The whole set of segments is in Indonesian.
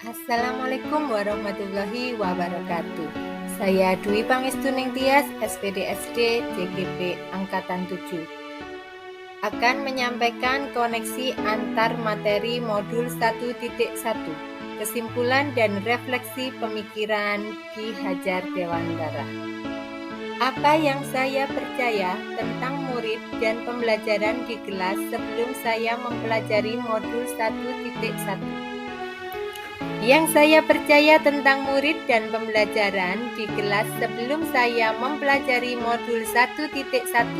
Assalamualaikum warahmatullahi wabarakatuh. Saya Dwi Pangestuning Tias, SPD SD JGP Angkatan 7. Akan menyampaikan koneksi antar materi modul 1.1, kesimpulan dan refleksi pemikiran Ki Hajar Dewantara. Apa yang saya percaya tentang murid dan pembelajaran di kelas sebelum saya mempelajari modul 1.1. Yang saya percaya tentang murid dan pembelajaran di kelas sebelum saya mempelajari modul 1.1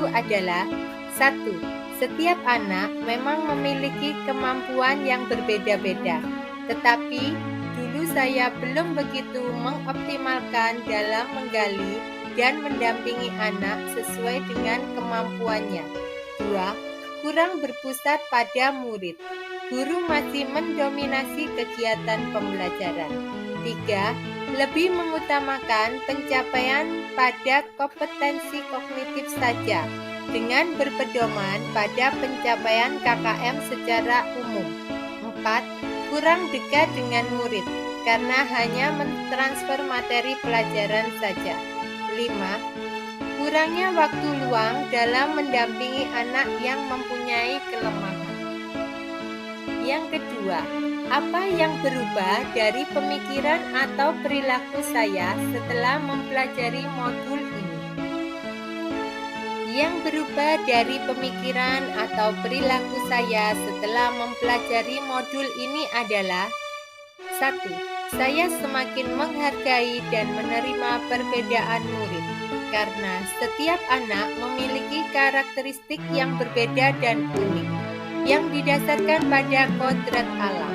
adalah 1. Setiap anak memang memiliki kemampuan yang berbeda-beda, tetapi dulu saya belum begitu mengoptimalkan dalam menggali dan mendampingi anak sesuai dengan kemampuannya. 2. Kurang berpusat pada murid. Guru masih mendominasi kegiatan pembelajaran. 3. Lebih mengutamakan pencapaian pada kompetensi kognitif saja, dengan berpedoman pada pencapaian KKM secara umum. 4. Kurang dekat dengan murid, karena hanya mentransfer materi pelajaran saja. 5. Kurangnya waktu luang dalam mendampingi anak yang mempunyai kelemahan. Yang kedua, apa yang berubah dari pemikiran atau perilaku saya setelah mempelajari modul ini? Yang berubah dari pemikiran atau perilaku saya setelah mempelajari modul ini adalah 1. Saya semakin menghargai dan menerima perbedaan murid, karena setiap anak memiliki karakteristik yang berbeda dan unik, yang didasarkan pada kodrat alam.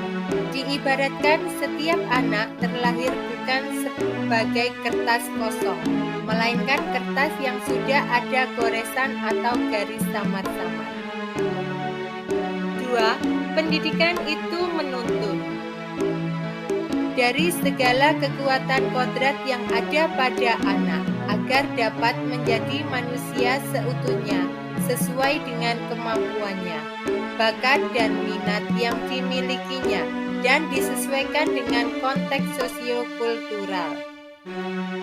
Diibaratkan setiap anak terlahir bukan sebagai kertas kosong, melainkan kertas yang sudah ada goresan atau garis samar-samar. 2. Pendidikan itu menuntun dari segala kekuatan kodrat yang ada pada anak, agar dapat menjadi manusia seutuhnya, sesuai dengan kemampuannya, bakat dan minat yang dimilikinya, dan disesuaikan dengan konteks sosiokultural.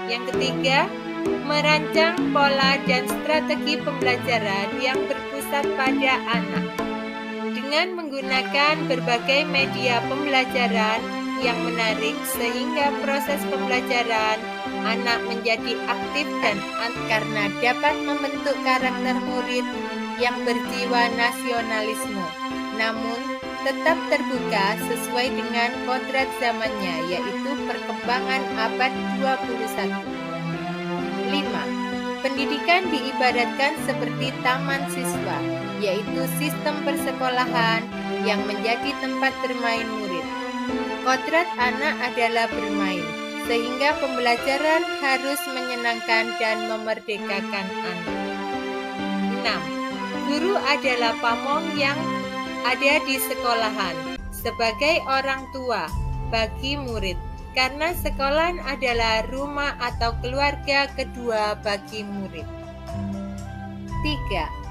Yang ketiga, merancang pola dan strategi pembelajaran yang berpusat pada anak, dengan menggunakan berbagai media pembelajaran yang menarik sehingga proses pembelajaran anak menjadi aktif dan karena dapat membentuk karakter murid yang berjiwa nasionalisme, namun tetap terbuka sesuai dengan kodrat zamannya, yaitu perkembangan abad 21. 5. Pendidikan diibaratkan seperti taman siswa, yaitu sistem persekolahan yang menjadi tempat bermain murid. Kodrat anak adalah bermain, sehingga pembelajaran harus menyenangkan dan memerdekakan anak. 6. Guru adalah pamong yang ada di sekolahan, sebagai orang tua bagi murid, karena sekolah adalah rumah atau keluarga kedua bagi murid. 3.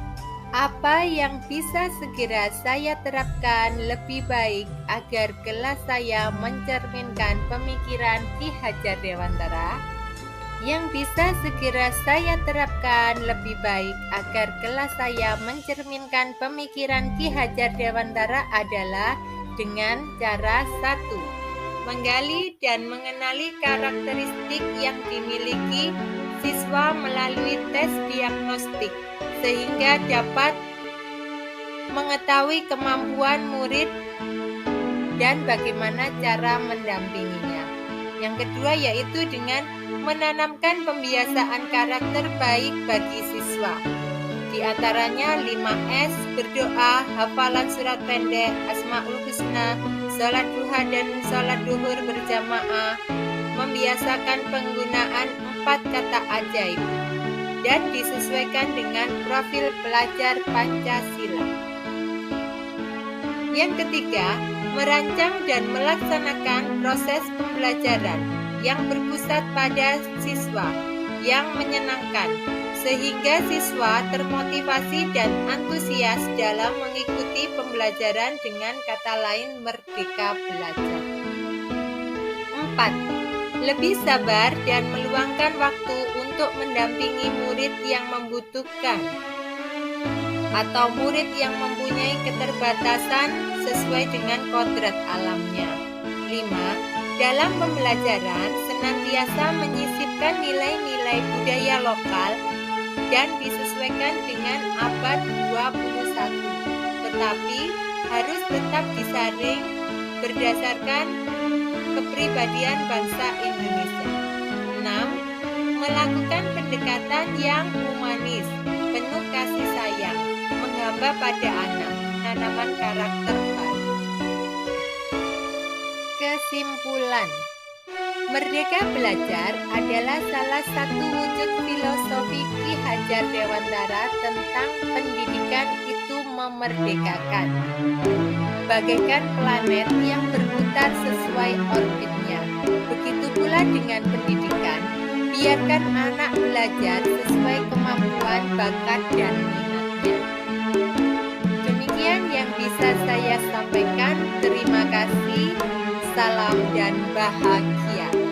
Apa yang bisa segera saya terapkan lebih baik agar kelas saya mencerminkan pemikiran Ki Hajar Dewantara? Yang bisa segera saya terapkan lebih baik agar kelas saya mencerminkan pemikiran Ki Hajar Dewantara adalah dengan cara 1. Menggali dan mengenali karakteristik yang dimiliki siswa melalui tes diagnostik, sehingga dapat mengetahui kemampuan murid dan bagaimana cara mendampinginya. Yang kedua yaitu dengan menanamkan pembiasaan karakter baik bagi siswa. Di antaranya 5S, berdoa, hafalan surat pendek, Asmaul Husna, sholat duha dan sholat duhur berjamaah, membiasakan penggunaan 4 kata ajaib, dan disesuaikan dengan profil pelajar Pancasila. Yang ketiga, merancang dan melaksanakan proses pembelajaran yang berpusat pada siswa, yang menyenangkan, sehingga siswa termotivasi dan antusias dalam mengikuti pembelajaran, dengan kata lain merdeka belajar. 4. Lebih sabar dan meluangkan waktu untuk mendampingi murid yang membutuhkan atau murid yang mempunyai keterbatasan sesuai dengan kodrat alamnya. 5. Dalam pembelajaran senantiasa menyisipkan nilai-nilai budaya lokal dan disesuaikan dengan abad 21, tetapi harus tetap disaring berdasarkan kepribadian bangsa Indonesia. 6. Melakukan pendekatan yang humanis, penuh kasih sayang, menghamba pada anak, tanaman karakter baik. Kesimpulan, Merdeka Belajar adalah salah satu wujud filosofi Ki Hajar Dewantara tentang pendidikan itu memerdekakan. Bagaikan planet yang berputar sesuai orbitnya, begitu pula dengan pendidikan. Biarkan anak belajar sesuai kemampuan, bakat, dan minatnya. Demikian yang bisa saya sampaikan. Terima kasih. Salam dan bahagia.